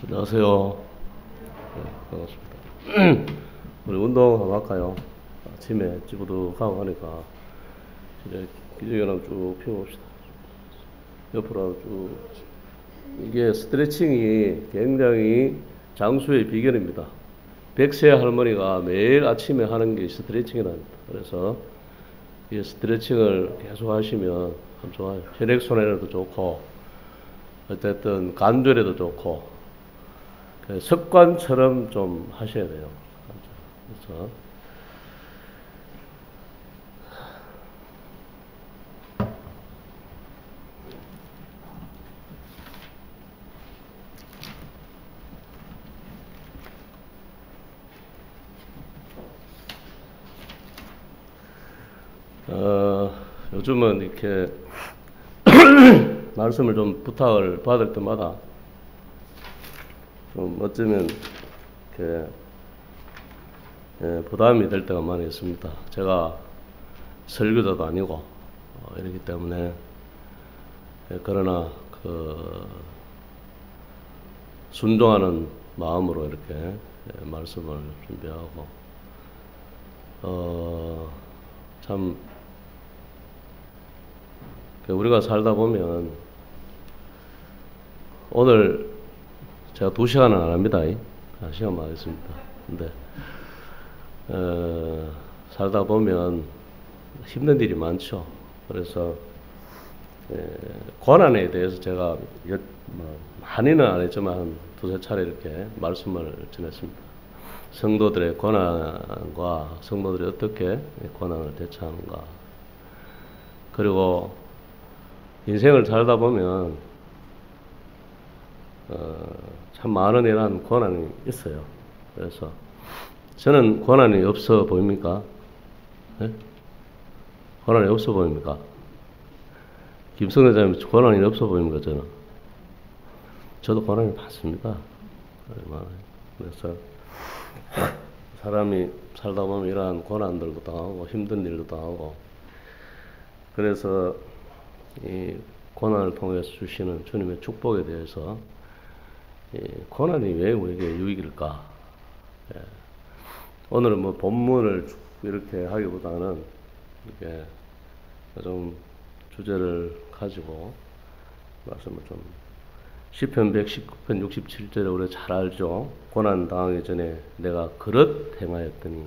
안녕하세요. 네, 반갑습니다. 우리 운동 한번 할까요? 아침에 찌부득하고 하니까 이제 기저귀랑 쭉 펴봅시다. 옆으로 하고 쭉. 이게 스트레칭이 굉장히 장수의 비결입니다. 백세 할머니가 매일 아침에 하는 게 스트레칭이랍니다. 그래서 이 스트레칭을 계속 하시면 참 좋아요. 혈액순환에도 좋고, 어쨌든 관절에도 좋고, 습관처럼 좀 하셔야 돼요. 그래서 요즘은 이렇게 말씀을 좀 부탁을 받을 때마다 좀 어쩌면 이렇게 부담이 될 때가 많이 있습니다. 제가 설교자도 아니고 이렇기 때문에 그러나 순종하는 마음으로 이렇게 말씀을 준비하고 참 우리가 살다 보면 오늘 제가 2시간은 안 합니다. 1시간만 하겠습니다. 근데 살다 보면 힘든 일이 많죠. 그래서 고난에 대해서 제가 많이는 안 했지만 한 2-3차례 이렇게 말씀을 전했습니다. 성도들의 고난과 성도들이 어떻게 고난을 대처하는가. 그리고 인생을 살다 보면 참 많은 이런 고난이 있어요. 그래서 저는 고난이 없어 보입니까? 네? 고난이 없어 보입니까? 김성대 자님 고난이 없어 보입니까? 저도 고난이 많습니다. 그래서 사람이 살다 보면 이러한 고난들도 당하고 힘든 일도 당하고, 그래서 이 고난을 통해서 주시는 주님의 축복에 대해서 고난이 왜 우리에게 유익일까? 오늘은 뭐 본문을 이렇게 하기보다는 이렇게 좀 주제를 가지고 말씀을 좀, 시편 119편 67절에 우리 잘 알죠. 고난 당하기 전에 내가 그릇 행하였더니.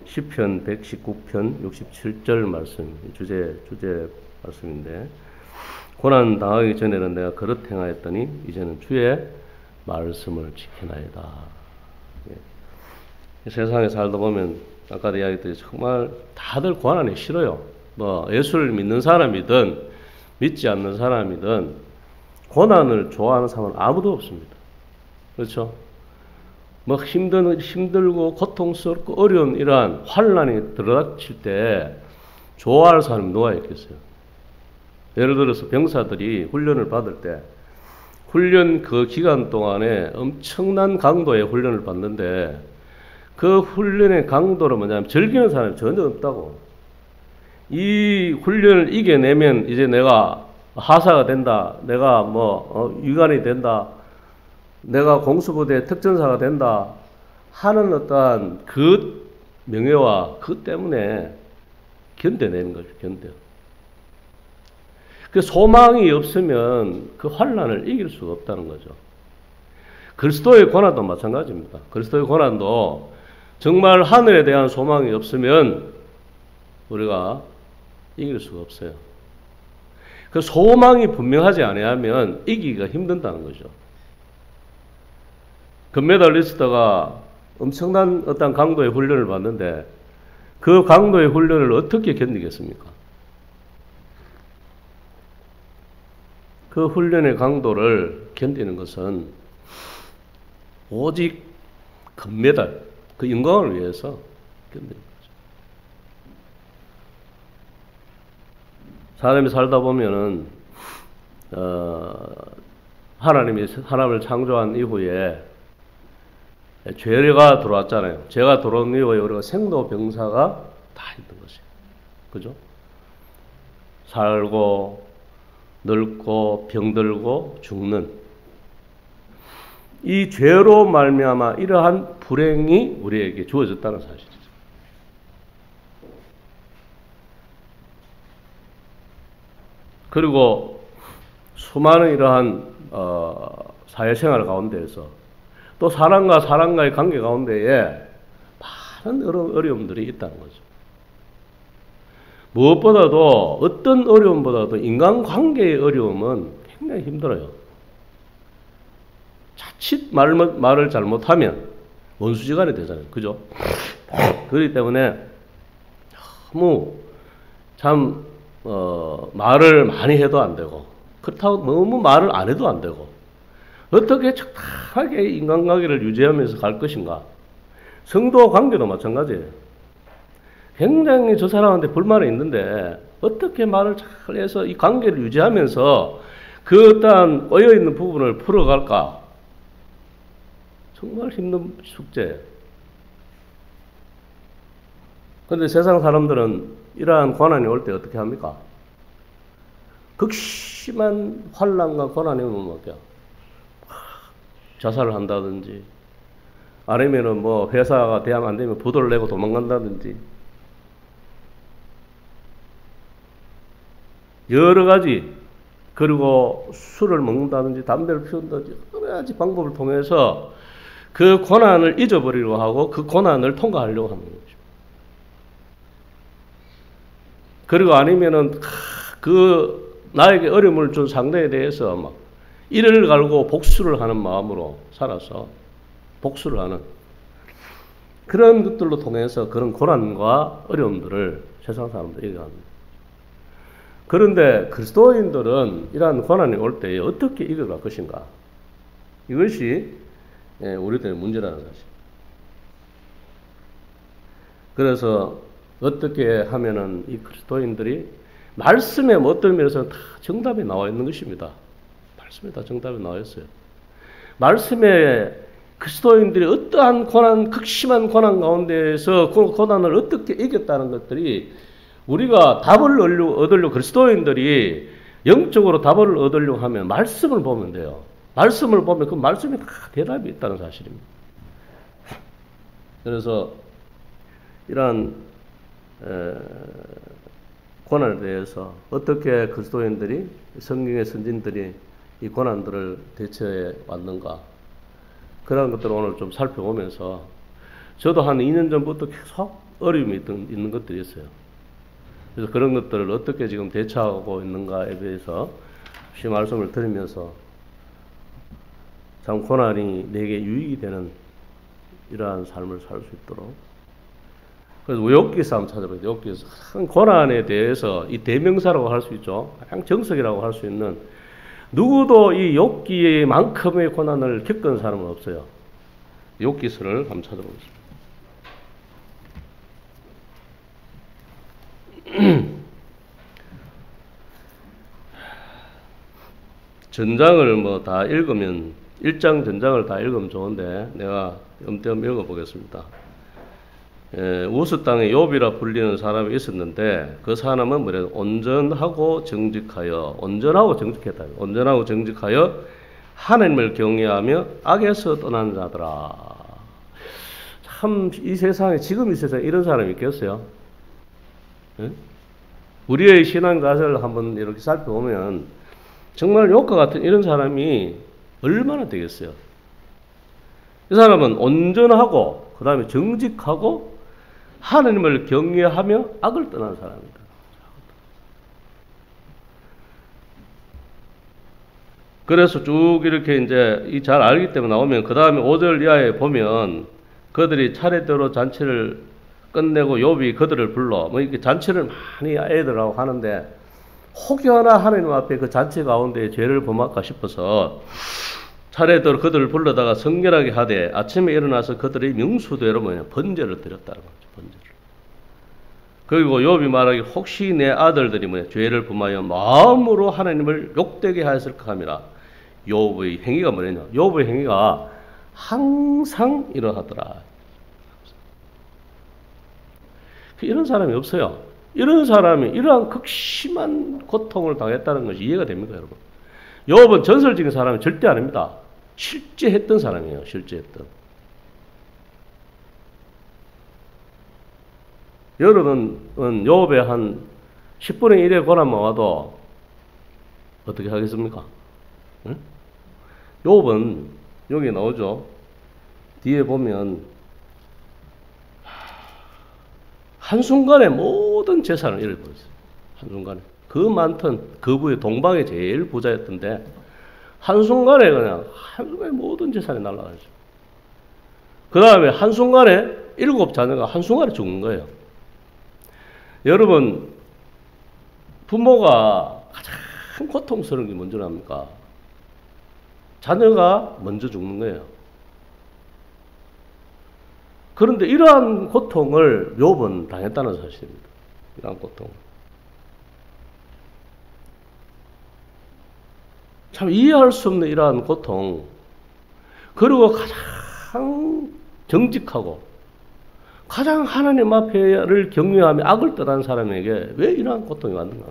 시편 119편 67절 말씀, 주제 말씀인데, 고난 당하기 전에는 내가 그릇 행하였더니 이제는 주의 말씀을 지키나이다. 세상에 살다 보면 아까도 이야기했듯이 정말 다들 고난이 싫어요. 뭐 예수를 믿는 사람이든 믿지 않는 사람이든 고난을 좋아하는 사람은 아무도 없습니다. 그렇죠? 뭐 힘들고 고통스럽고 어려운 이러한 환난이 들어닥칠 때 좋아할 사람이 누가 있겠어요? 예를 들어서 병사들이 훈련을 받을 때 훈련 그 기간 동안에 엄청난 강도의 훈련을 받는데, 그 훈련의 강도를 뭐냐면 즐기는 사람이 전혀 없다고. 이 훈련을 이겨내면 이제 내가 하사가 된다, 내가 위관이 된다, 내가 공수부대 특전사가 된다 하는 어떠한 그 명예와 그 때문에 견뎌내는 거죠. 그 소망이 없으면 그 환난을 이길 수가 없다는 거죠. 그리스도의 고난도 마찬가지입니다. 그리스도의 고난도 정말 하늘에 대한 소망이 없으면 우리가 이길 수가 없어요. 그 소망이 분명하지 아니하면 이기기가 힘든다는 거죠. 금메달리스트가 엄청난 어떤 강도의 훈련을 받는데 그 강도의 훈련을 어떻게 견디겠습니까? 그 훈련의 강도를 견디는 것은 오직 금메달, 그 영광을 위해서 견디는 거죠. 사람이 살다 보면은 하나님이 사람을 창조한 이후에 죄가 들어왔잖아요. 죄가 들어온 이후에 우리가 생로병사가 다 있는 것이에요. 그죠? 살고 늙고 병들고 죽는. 이 죄로 말미암아 이러한 불행이 우리에게 주어졌다는 사실이죠. 그리고 수많은 이러한 사회생활 가운데에서 또 사람과 사람과의 관계 가운데에 많은 어려움들이 있다는 거죠. 무엇보다도 어떤 어려움보다도 인간관계의 어려움은 굉장히 힘들어요. 자칫 말을 잘못하면 원수지간이 되잖아요. 그죠? 그렇기 때문에 너무 참 말을 많이 해도 안 되고 그렇다고 너무 말을 안 해도 안 되고 어떻게 적당하게 인간관계를 유지하면서 갈 것인가. 성도 관계도 마찬가지예요. 굉장히 저 사람한테 불만이 있는데 어떻게 말을 잘 해서 이 관계를 유지하면서 그 어떠한 꼬여있는 부분을 풀어갈까. 정말 힘든 숙제예요. 그런데 세상 사람들은 이러한 고난이 올 때 어떻게 합니까? 극심한 환난과 고난이 오면 뭐게요? 자살을 한다든지 아니면은 뭐 회사가 대항 안 되면 부도를 내고 도망간다든지 여러 가지, 그리고 술을 먹는다든지 담배를 피운다든지 여러 가지 방법을 통해서 그 고난을 잊어버리려고 하고 그 고난을 통과하려고 하는 거죠. 그리고 아니면은 그 나에게 어려움을 준 상대에 대해서 막 이를 갈고 복수를 하는 마음으로 살아서 복수를 하는 그런 것들로 통해서 그런 고난과 어려움들을 세상 사람들이 이겨갑니다. 그런데 그리스도인들은 이러한 고난이 올 때에 어떻게 이겨갈 것인가? 이것이 우리들의 문제라는 사실. 그래서 어떻게 하면은 이 그리스도인들이 말씀에 어떤 면에서는 다 정답이 나와 있는 것입니다. 말씀에 다 정답이 나와 있어요. 말씀에 그리스도인들이 어떠한 고난, 극심한 고난 가운데에서 그 고난을 어떻게 이겼다는 것들이 우리가 답을 얻으려고 그리스도인들이 영적으로 답을 얻으려고 하면 말씀을 보면 돼요. 말씀을 보면 그 말씀에 다 대답이 있다는 사실입니다. 그래서 이러한 고난에 대해서 어떻게 그리스도인들이 성경의 선진들이 이 고난들을 대처해 왔는가 그런 것들을 오늘 좀 살펴보면서 저도 한 2년 전부터 계속 어려움이 있는 것들이 있어요. 그래서 그런 것들을 어떻게 지금 대처하고 있는가에 대해서 혹시 말씀을 드리면서 참 고난이 내게 유익이 되는 이러한 삶을 살 수 있도록. 그래서 욥기서 한번 찾아봐요. 욥기서 고난에 대해서 이 대명사라고 할 수 있죠. 가장 정석이라고 할 수 있는 누구도 이 욥기만큼의 고난을 겪은 사람은 없어요. 욥기서를 한번 찾아보겠습니다. 전장을 뭐 다 읽으면 1장 전장을 다 읽으면 좋은데 내가 엄띄엄 읽어보겠습니다. 우스 땅에 욥이라 불리는 사람이 있었는데 그 사람은 뭐래요? 온전하고 정직하여 하나님을 경외하며 악에서 떠난 자더라. 참 이 세상에 지금 이 세상에 이런 사람이 있겠어요? 네? 우리의 신앙 가설을 한번 이렇게 살펴보면 정말 욥과 같은 이런 사람이 얼마나 되겠어요? 이 사람은 온전하고 그 다음에 정직하고 하나님을 경외하며 악을 떠난 사람입니다. 그래서 쭉 이렇게 이제 잘 알기 때문에 나오면 그 다음에 5절 이하에 보면 그들이 차례대로 잔치를 끝내고 욥이 그들을 불러 뭐 이렇게 잔치를 많이 애들하고 하는데 혹여나 하나님 앞에 그 잔치 가운데 죄를 범할까 싶어서 차례대로 그들을 불러다가 성결하게 하되 아침에 일어나서 그들의 명수대로 번제를 드렸다는 거죠. 번제를. 그리고 욥이 말하기 혹시 내 아들들이 죄를 범하여 마음으로 하나님을 욕되게 하였을까 함이라. 욥의 행위가 뭐냐? 욥의 행위가 항상 이러하더라. 이런 사람이 없어요. 이런 사람이 이러한 극심한 고통을 당했다는 것이 이해가 됩니까, 여러분? 욥은 전설적인 사람이 절대 아닙니다. 실제 했던 사람이에요. 실제 했던. 여러분은 욥의 한 10분의 1의 고난만 와도 어떻게 하겠습니까? 응? 욥은 여기 나오죠. 뒤에 보면 한순간에 모든 재산을 잃어버렸어요. 한순간에. 그 많던 거부의 동방의 제일 부자였던데 한순간에 모든 재산이 날아가죠. 그 다음에 한순간에 7 자녀가 한순간에 죽는 거예요. 여러분, 부모가 가장 고통스러운 게 뭔지 압니까? 자녀가 먼저 죽는 거예요. 그런데 이러한 고통을 욥은 당했다는 사실입니다. 이러한 고통을. 참 이해할 수 없는 이러한 고통, 그리고 가장 정직하고 가장 하나님 앞에를 경외하며 악을 떠난 사람에게 왜 이러한 고통이 왔는가?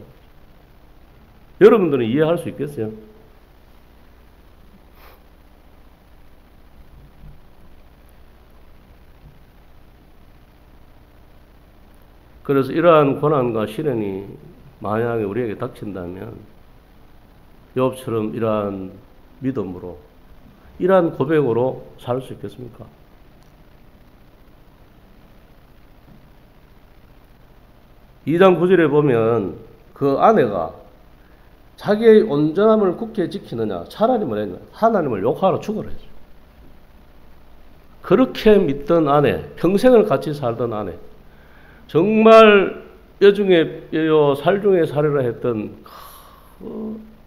여러분들은 이해할 수 있겠어요? 그래서 이러한 고난과 시련이 만약에 우리에게 닥친다면 욥처럼 이러한 믿음으로, 이러한 고백으로 살 수 있겠습니까? 이 장 9절에 보면 그 아내가 자기의 온전함을 굳게 지키느냐, 차라리 뭐랬냐, 하나님을 욕하러 죽으라 했죠. 그렇게 믿던 아내, 평생을 같이 살던 아내, 정말 여중에 여여 살중에 살이라 했던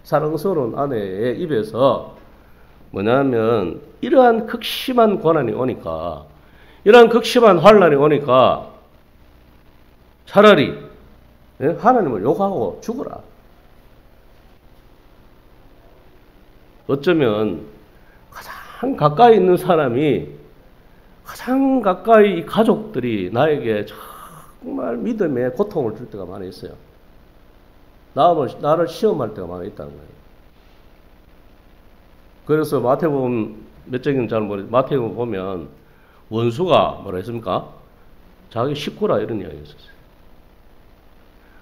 사랑스러운 아내의 입에서 뭐냐면 이러한 극심한 고난이 오니까, 이러한 극심한 환난이 오니까 차라리 하나님을 욕하고 죽어라. 어쩌면 가장 가까이 있는 사람이, 가장 가까이 이 가족들이 나에게 정말 믿음의 고통을 줄 때가 많이 있어요. 나를 시험할 때가 많이 있다는 거예요. 그래서 마태복음 몇 장인지 잘 모르겠는데 마태복음 보면 원수가 뭐라 했습니까? 자기 식구라 이런 이야기가 있었어요.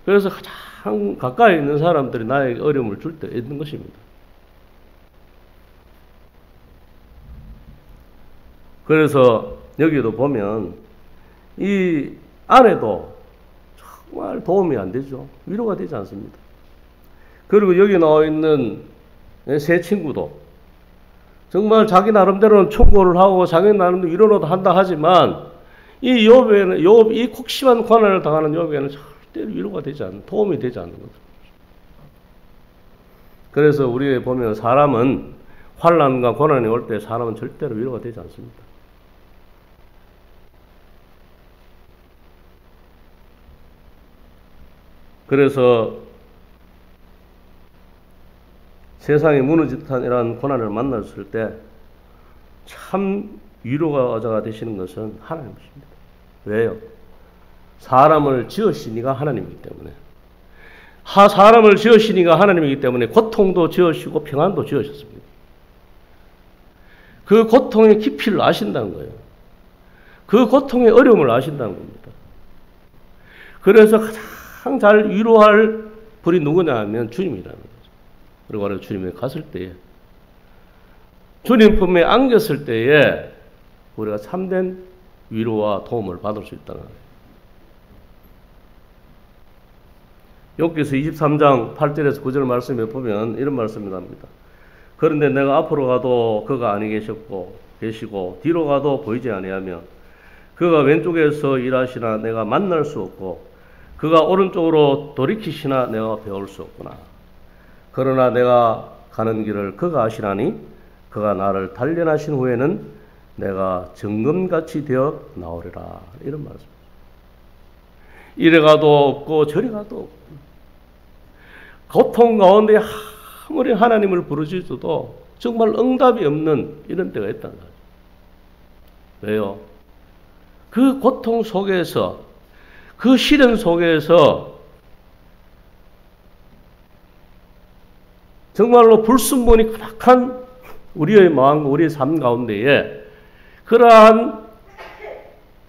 그래서 가장 가까이 있는 사람들이 나에게 어려움을 줄 때 있는 것입니다. 그래서 여기도 보면 이 아내도 정말 도움이 안 되죠. 위로가 되지 않습니다. 그리고 여기 나와 있는 세 친구도 정말 자기 나름대로는 충고를 하고 자기 나름대로 위로도 한다 하지만 이 욥에는, 이 극심한 고난을 당하는 욥에는 절대로 위로가 되지 않는, 도움이 되지 않는 거죠. 그래서 우리에 보면 사람은 환난과 고난이 올 때 사람은 절대로 위로가 되지 않습니다. 그래서 세상에 무너진 이러한 고난을 만났을 때 참 위로가 되시는 것은 하나님이십니다. 왜요? 사람을 지으시니가 하나님이기 때문에. 사람을 지으시니가 하나님이기 때문에 고통도 지으시고 평안도 지으셨습니다. 그 고통의 깊이를 아신다는 거예요. 그 고통의 어려움을 아신다는 겁니다. 그래서 가장 잘 위로할 분이 누구냐 하면 주님이라는 거죠. 그리고 바로 주님에 갔을 때에, 주님 품에 안겼을 때에 우리가 참된 위로와 도움을 받을 수 있다는 거예요. 욥기서 23장 8절에서 9절 말씀에 보면 이런 말씀이 납니다. 그런데 내가 앞으로 가도 그가 아니 계시고 뒤로 가도 보이지 아니하며 그가 왼쪽에서 일하시나 내가 만날 수 없고 그가 오른쪽으로 돌이키시나 내가 배울 수 없구나. 그러나 내가 가는 길을 그가 아시나니 그가 나를 단련하신 후에는 내가 정금같이 되어 나오리라. 이런 말씀입니다. 이래 가도 없고 저리 가도 없고 고통 가운데 아무리 하나님을 부르짖어도 정말 응답이 없는 이런 때가 있다는 거죠. 왜요? 그 고통 속에서, 그 시련 속에서 정말로 불순물이 가득한 우리의 마음과 우리의 삶 가운데에 그러한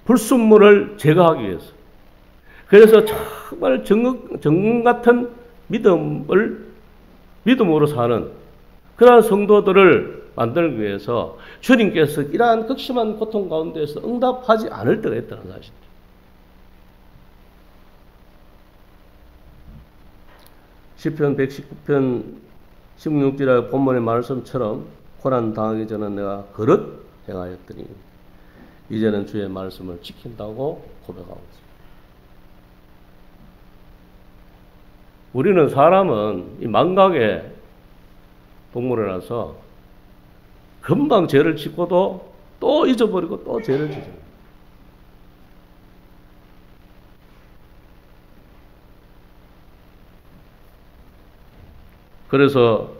불순물을 제거하기 위해서, 그래서 정말 정금 같은 믿음으로 사는 그러한 성도들을 만들기 위해서 주님께서 이러한 극심한 고통 가운데서 응답하지 않을 때가 있다는 사실입니다. 시편 119편 16절의 본문의 말씀처럼 고난 당하기 전에 내가 그릇 행하였더니 이제는 주의 말씀을 지킨다고 고백하고 있습니다. 우리는 사람은 이 망각의 동물이라서 금방 죄를 짓고도 또 잊어버리고 또 죄를 지죠. 그래서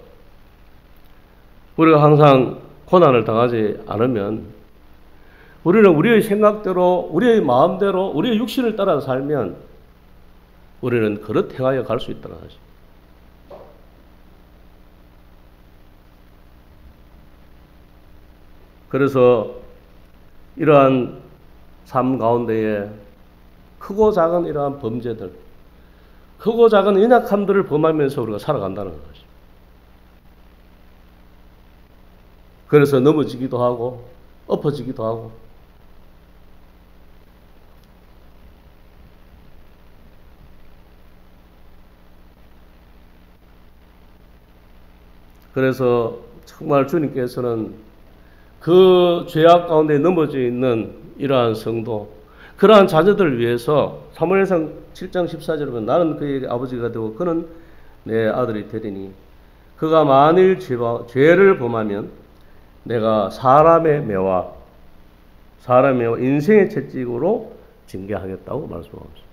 우리가 항상 고난을 당하지 않으면 우리는 우리의 생각대로, 우리의 마음대로, 우리의 육신을 따라 살면 우리는 그릇 행하여 갈 수 있다는 사실. 그래서 이러한 삶 가운데에 크고 작은 이러한 범죄들, 크고 작은 연약함들을 범하면서 우리가 살아간다는 것이죠. 그래서 넘어지기도 하고 엎어지기도 하고, 그래서 정말 주님께서는 그 죄악 가운데 넘어져 있는 이러한 성도, 그러한 자녀들을 위해서 사무엘상 7장 14절에 보면 나는 그의 아버지가 되고 그는 내 아들이 되리니 그가 만일 죄를 범하면 내가 사람의 매와 인생의 채찍으로 징계하겠다고 말씀하고 있습니다.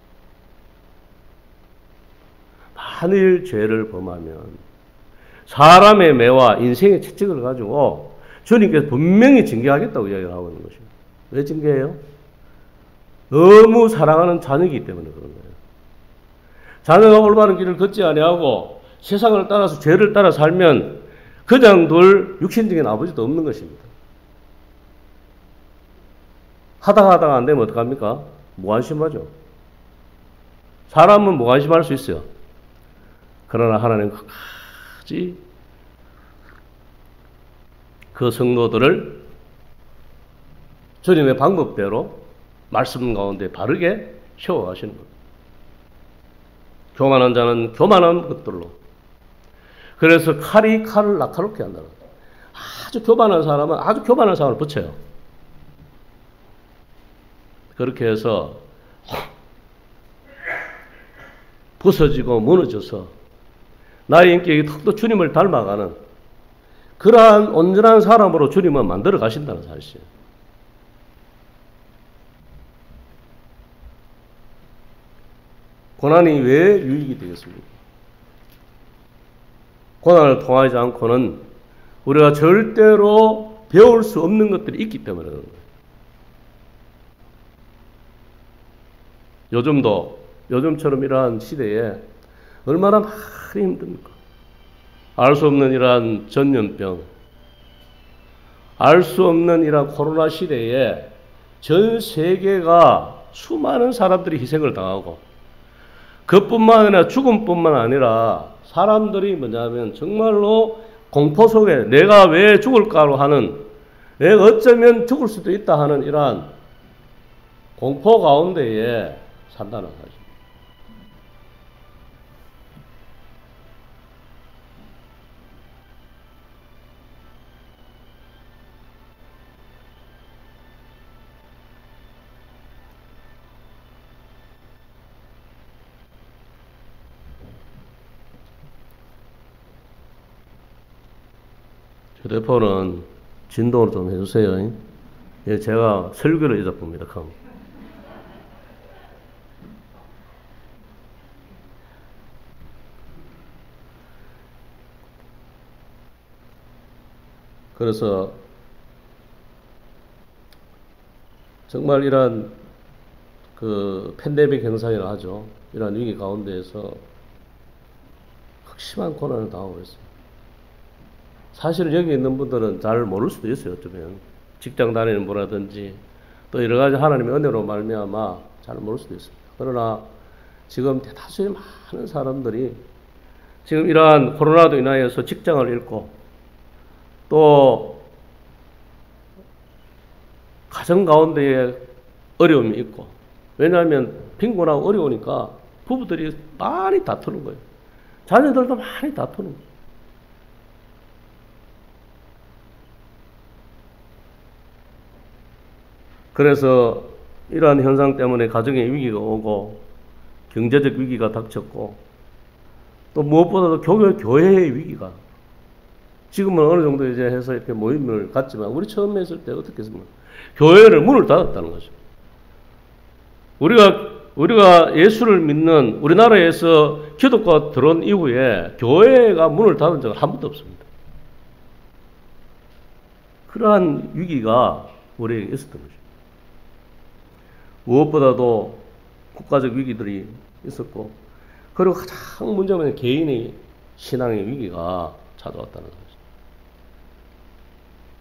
만일 죄를 범하면 사람의 매와 인생의 채찍을 가지고 주님께서 분명히 징계하겠다고 이야기를 하고 있는 것입니다. 왜 징계해요? 너무 사랑하는 자녀이기 때문에 그런 거예요. 자녀가 올바른 길을 걷지 아니하고 세상을 따라서 죄를 따라 살면 그냥 둘 육신적인 아버지도 없는 것입니다. 하다가 안 되면 어떡합니까? 무관심하죠. 사람은 무관심할 수 있어요. 그러나 하나님은 끝까지 그 성도들을 주님의 방법대로 말씀 가운데 바르게 세워가시는 겁니다. 교만한 자는 교만한 것들로. 그래서 칼이 칼을 날카롭게 한다는 거예요. 아주 교만한 사람은 아주 교만한 사람을 붙여요. 그렇게 해서 부서지고 무너져서 나의 인격이 턱도 주님을 닮아가는 그러한 온전한 사람으로 주님은 만들어 가신다는 사실이에요. 고난이 왜 유익이 되겠습니까? 고난을 통하지 않고는 우리가 절대로 배울 수 없는 것들이 있기 때문에 그런 거예요. 요즘처럼 이러한 시대에 얼마나 많이 힘듭니까? 알 수 없는 이러한 전염병, 알 수 없는 이러한 코로나 시대에 전 세계가 수많은 사람들이 희생을 당하고 그뿐만 아니라 죽음뿐만 아니라 사람들이 뭐냐면 정말로 공포 속에 내가 왜 죽을까로 하는, 내가 어쩌면 죽을 수도 있다 하는 이러한 공포 가운데에 산다는 거죠. 휴대폰은 진동을 좀 해주세요. 예, 제가 설교를 잊어봅니다. 그래서 정말 이러한 그 팬데믹 현상이라 하죠. 이러한 위기 가운데에서 극심한 고난을 당하고 있어요. 사실은 여기 있는 분들은 잘 모를 수도 있어요. 어쩌면 직장 다니는 분이라든지 또 여러 가지 하나님의 은혜로 말미암아 잘 모를 수도 있습니다. 그러나 지금 대다수의 많은 사람들이 지금 이러한 코로나로 인하여서 직장을 잃고 또 가정 가운데에 어려움이 있고, 왜냐하면 빈곤하고 어려우니까 부부들이 많이 다투는 거예요. 자녀들도 많이 다투는 거예요. 그래서 이러한 현상 때문에 가정의 위기가 오고 경제적 위기가 닥쳤고 또 무엇보다도 교회의 위기가, 지금은 어느 정도 이제 해서 이렇게 모임을 갖지만 우리 처음 했을 때 어떻게 했습니까? 교회를 문을 닫았다는 거죠. 우리가 예수를 믿는 우리나라에서 기독교가 들어온 이후에 교회가 문을 닫은 적은 한 번도 없습니다. 그러한 위기가 우리에게 있었던 거죠. 무엇보다도 국가적 위기들이 있었고, 그리고 가장 문제는 개인의 신앙의 위기가 찾아왔다는 거죠.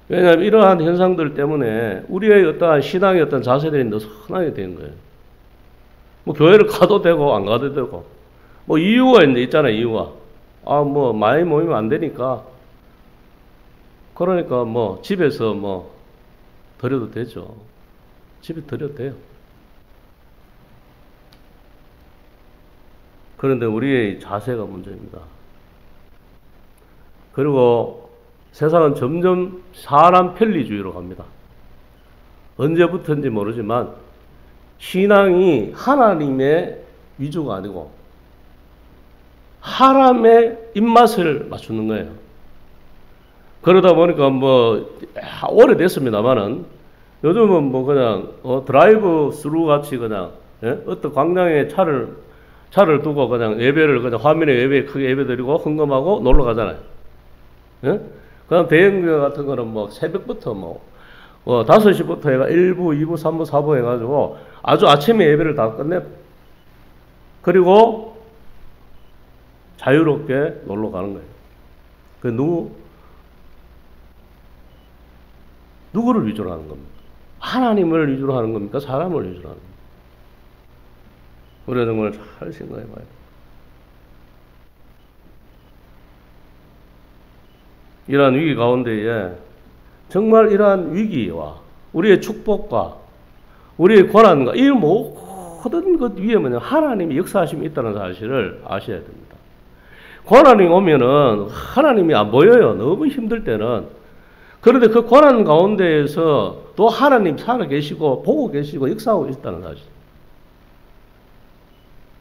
왜냐하면 이러한 현상들 때문에 우리의 어떠한 신앙의 어떤 자세들이 느슨하게 된 거예요. 뭐 교회를 가도 되고 안 가도 되고, 뭐 이유가 있잖아요. 이유가 뭐 많이 모이면 안 되니까, 그러니까 뭐 집에서 뭐 드려도 되죠. 집에 드려도 돼요. 그런데 우리의 자세가 문제입니다. 그리고 세상은 점점 사람 편리주의로 갑니다. 언제부터인지 모르지만 신앙이 하나님의 위주가 아니고 사람의 입맛을 맞추는 거예요. 그러다 보니까 뭐 오래됐습니다만은 요즘은 뭐 그냥 드라이브 스루 같이 그냥 어떤 광장에 차를 두고 그냥 예배를 그냥 화면에 크게 예배 드리고 헌금하고 놀러 가잖아요. 예? 그다음 대형교회 같은 거는 뭐 새벽부터 5시부터 해가 1부, 2부, 3부, 4부 해가지고 아주 아침에 예배를 다 끝내. 그리고 자유롭게 놀러 가는 거예요. 그 누구를 위주로 하는 겁니까? 하나님을 위주로 하는 겁니까? 사람을 위주로 하는 겁니까? 우리가 정말 잘 생각해 봐야 돼요. 이러한 위기 가운데에 정말 이러한 위기와 우리의 축복과 우리의 고난과 이 모든 것 위에는 하나님의 역사하심이 있다는 사실을 아셔야 됩니다. 고난이 오면은 하나님이 안 보여요. 너무 힘들 때는. 그런데 그 고난 가운데에서 또 하나님 살아계시고 보고 계시고 역사하고 있다는 사실.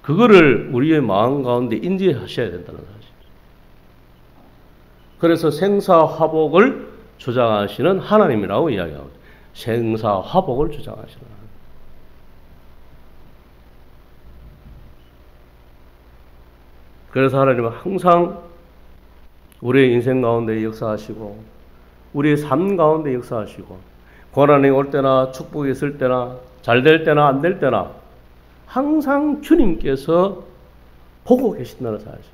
그거를 우리의 마음 가운데 인지하셔야 된다는 사실. 그래서 생사화복을 주장하시는 하나님이라고 이야기하고 있어요. 생사화복을 주장하시는 하나님. 그래서 하나님은 항상 우리의 인생 가운데 역사하시고 우리의 삶 가운데 역사하시고 고난이 올 때나 축복이 있을 때나 잘 될 때나 안 될 때나 항상 주님께서 보고 계신다는 사실.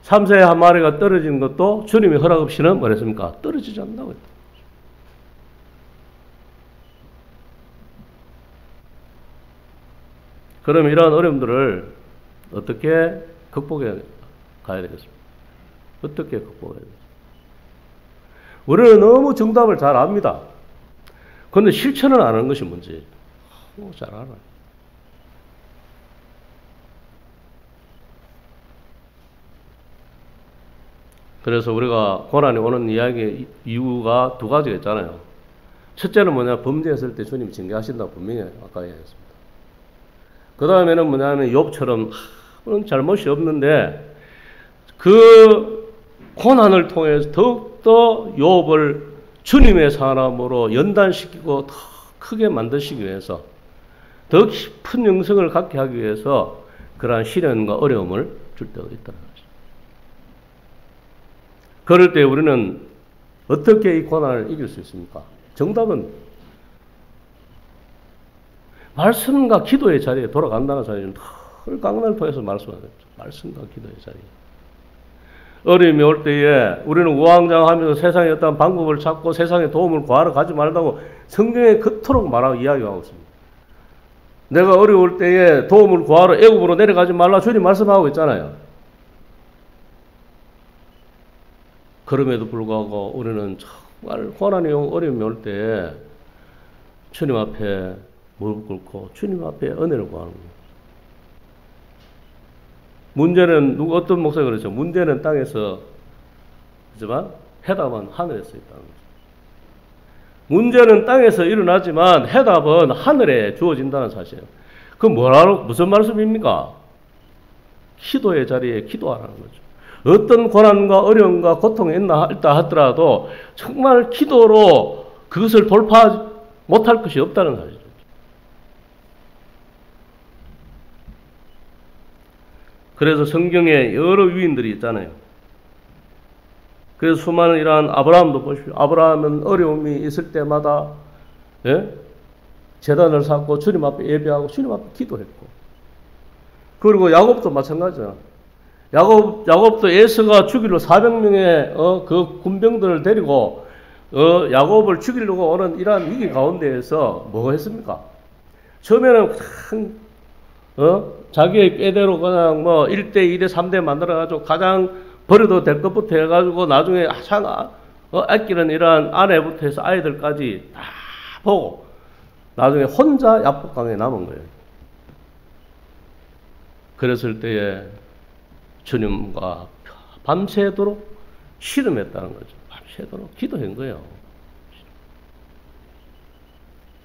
삼세의 한 마리가 떨어지는 것도 주님의 허락 없이는 뭐랬습니까? 떨어지지 않는다고 했다. 그럼 이러한 어려움들을 어떻게 극복해 가야 되겠습니까? 어떻게 극복해야 되겠습니까? 우리는 너무 정답을 잘 압니다. 그런데 실천을 안 하는 것이 문제예요. 잘 알아요. 그래서 우리가 고난이 오는 이야기의 이유가 두 가지가 있잖아요. 첫째는 뭐냐, 범죄했을 때 주님이 징계하신다고 분명히 아까 얘기했습니다. 그 다음에는 뭐냐면 욥처럼 아무런 잘못이 없는데 그 고난을 통해서 더욱더 욥을 주님의 사람으로 연단시키고 더 크게 만드시기 위해서 더 깊은 영성을 갖게 하기 위해서 그러한 시련과 어려움을 줄 때가 있다는 거죠. 그럴 때 우리는 어떻게 이 고난을 이길 수 있습니까? 정답은 말씀과 기도의 자리에 돌아간다는 사실은 늘 강단을 통해서 말씀하셨죠. 말씀과 기도의 자리. 어려움이 올 때에 우리는 우왕좌왕하면서 세상의 어떤 방법을 찾고 세상의 도움을 구하러 가지 말라고 성경에 그토록 말하고 이야기하고 있습니다. 내가 어려울 때에 도움을 구하러 애굽으로 내려가지 말라 주님 말씀하고 있잖아요. 그럼에도 불구하고 우리는 정말 고난이 어려움이 올 때에 주님 앞에 무릎 꿇고 주님 앞에 은혜를 구하는 거예요. 문제는 어떤 목사가 그러죠. 문제는 땅에서 그렇지만 해답은 하늘에서 있다는 거죠. 문제는 땅에서 일어나지만 해답은 하늘에 주어진다는 사실이에요. 그 무슨 말씀입니까? 기도의 자리에 기도하라는 거죠. 어떤 고난과 어려움과 고통이 있다 하더라도 정말 기도로 그것을 돌파 못할 것이 없다는 사실이죠. 그래서 성경에 여러 위인들이 있잖아요. 그래서 수많은 이러한 아브라함도 보십시오. 아브라함은 어려움이 있을 때마다 제단을 쌓고 주님 앞에 예배하고 주님 앞에 기도했고, 그리고 야곱도 마찬가지야. 야곱도 에서가 죽이려 400명의 그 군병들을 데리고 야곱을 죽이려고 오는 이러한 위기 가운데에서 뭐 했습니까? 처음에는 자기의 꾀대로 그냥 1대, 2대, 3대 만들어가지고 가장 버려도 될 것부터 해가지고 나중에 가장 아끼는 이러한 아내부터 해서 아이들까지 다 보고 나중에 혼자 야복강에 남은 거예요. 그랬을 때에 주님과 밤새도록 씨름했다는 거죠. 밤새도록 기도한 거예요.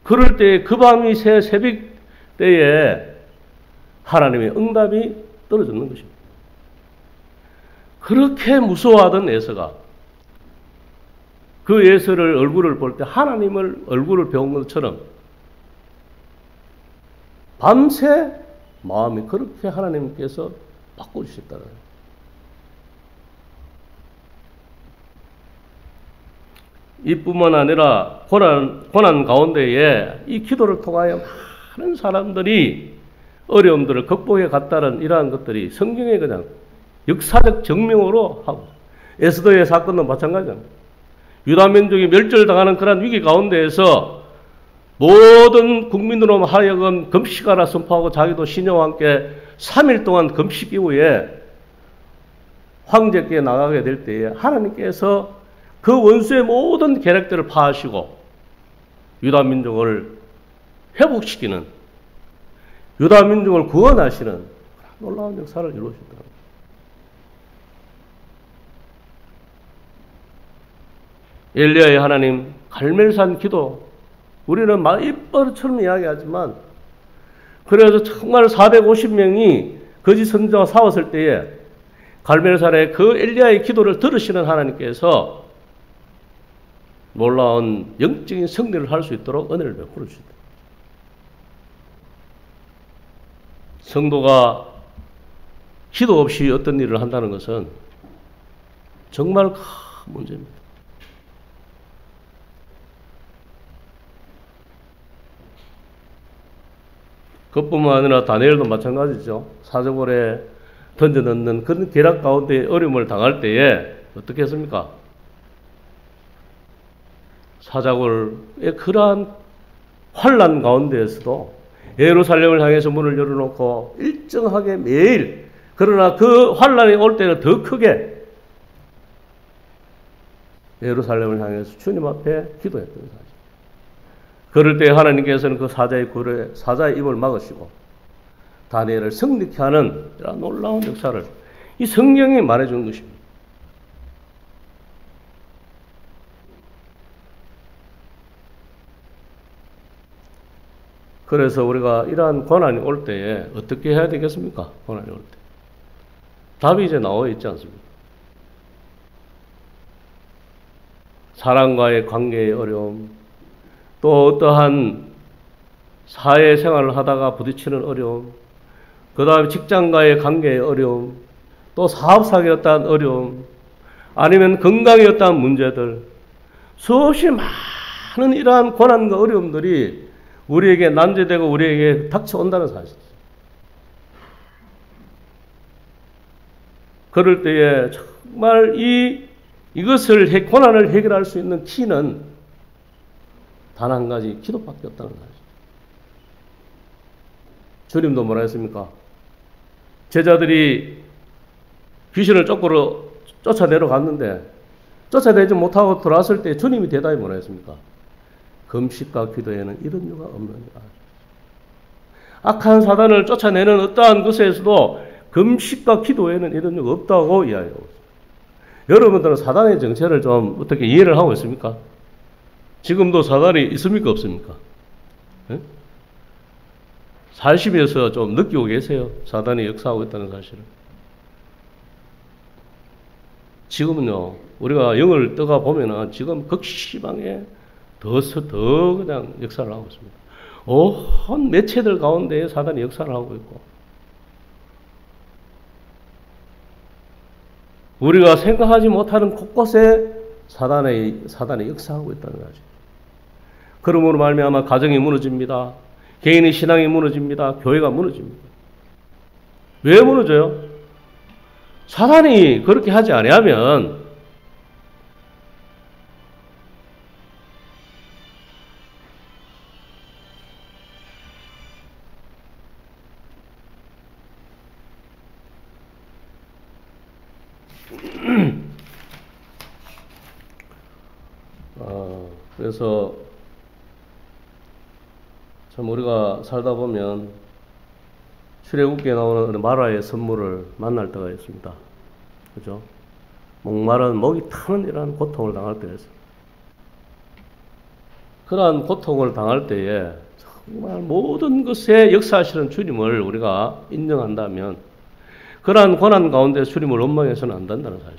그럴 때 그 밤이 새벽 때에 하나님의 응답이 떨어졌는 것입니다. 그렇게 무서워하던 에서가 그 에서를 얼굴을 볼 때 하나님을 얼굴을 배운 것처럼 밤새 마음이 그렇게 하나님께서 바꿔주셨다는 거예요. 이뿐만 아니라 고난 가운데에 이 기도를 통하여 많은 사람들이 어려움들을 극복해 갔다는 이러한 것들이 성경에 그냥 역사적 증명으로 하고, 에스더의 사건도 마찬가지입니다. 유다 민족이 멸절당하는 그런 위기 가운데에서 모든 국민으로 하여금 금식하라 선포하고 자기도 신녀와 함께 3일 동안 금식 이후에 황제께 나가게 될 때에 하나님께서 그 원수의 모든 계략들을 파하시고 유다 민족을 회복시키는, 유다 민족을 구원하시는 놀라운 역사를 이루어진다. 엘리야의 하나님, 갈멜산 기도, 우리는 입버릇처럼 이야기하지만 그래서 정말 450명이 거짓 선지자가 싸웠을 때에 갈멜산에 그 엘리야의 기도를 들으시는 하나님께서 놀라운 영적인 승리를 할 수 있도록 은혜를 베풀어 주신다. 성도가 기도 없이 어떤 일을 한다는 것은 정말 큰 문제입니다. 그뿐만 아니라 다니엘도 마찬가지죠. 사자굴에 던져넣는 그런 계략 가운데 어려움을 당할 때에 어떻게 했습니까? 사자굴의 그러한 환난 가운데에서도 예루살렘을 향해서 문을 열어놓고 일정하게 매일, 그러나 그 환난이 올 때는 더 크게 예루살렘을 향해서 주님 앞에 기도했던 사실. 그럴 때 하나님께서는 그 사자의 입을 막으시고 다니엘을 승리케 하는 이런 놀라운 역사를 이 성경이 말해준 것입니다. 그래서 우리가 이러한 고난이 올 때에 어떻게 해야 되겠습니까? 고난이 올 때. 답이 이제 나와 있지 않습니까? 사람과의 관계의 어려움, 또 어떠한 사회생활을 하다가 부딪히는 어려움, 그 다음에 직장과의 관계의 어려움, 또 사업상의 어떠한 어려움, 아니면 건강의 어떠한 문제들, 수없이 많은 이러한 고난과 어려움들이 우리에게 난제되고 우리에게 닥쳐온다는 사실이죠. 그럴 때에 정말 이것을 고난을 해결할 수 있는 키는 단 한 가지 기도밖에 없다는 거죠. 주님도 뭐라 했습니까? 제자들이 귀신을 쫓아내려갔는데 쫓아내지 못하고 돌아왔을 때 주님이 대답이 뭐라 했습니까? 금식과 기도에는 이런 유가 없느니라. 악한 사단을 쫓아내는 어떠한 것에서도 금식과 기도에는 이런 유가 없다고 이야기하고 있습니다. 여러분들은 사단의 정체를 좀 어떻게 이해를 하고 있습니까? 지금도 사단이 있습니까? 없습니까? 네? 살시면서 좀 느끼고 계세요? 사단이 역사하고 있다는 사실을. 지금은요, 우리가 영을 떠가 보면은 지금 극심하게 더 그냥 역사를 하고 있습니다. 온 매체들 가운데 사단이 역사를 하고 있고, 우리가 생각하지 못하는 곳곳에 사단이 역사하고 있다는 거죠. 그러므로 말미암아 가정이 무너집니다. 개인의 신앙이 무너집니다. 교회가 무너집니다. 왜 무너져요? 사단이 그렇게 하지 아니하면 그래서 참 우리가 살다 보면 출애굽기에 나오는 마라의 선물을 만날 때가 있습니다. 그죠? 목마른 목이 타는 이러한 고통을 당할 때가 있습니다. 그러한 고통을 당할 때에 정말 모든 것에 역사하시는 주님을 우리가 인정한다면 그러한 고난 가운데 주님을 원망해서는 안 된다는 사실.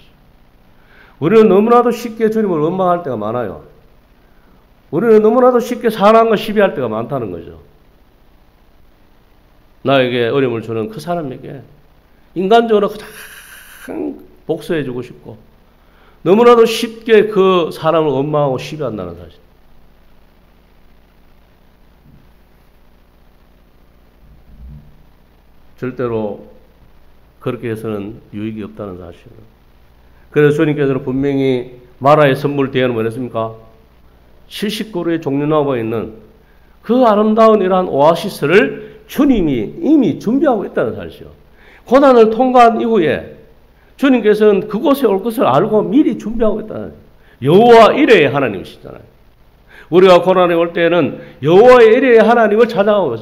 우리는 너무나도 쉽게 주님을 원망할 때가 많아요. 우리는 너무나도 쉽게 사랑과 시비할 때가 많다는 거죠. 나에게 어려움을 주는 그 사람에게 인간적으로 가장 복수해주고 싶고 너무나도 쉽게 그 사람을 원망하고 시비한다는 사실. 절대로 그렇게 해서는 유익이 없다는 사실을. 그래서 주님께서는 분명히 마라의 선물 뒤에는 뭐랬습니까? 70그루의 종려나무가 있는 그 아름다운 이러한 오아시스를 주님이 이미 준비하고 있다는 사실이요. 고난을 통과한 이후에 주님께서는 그곳에 올 것을 알고 미리 준비하고 있다는 여호와 이레의 하나님이시잖아요. 우리가 고난에 올 때에는 여호와의 이레의 하나님을 찾아가고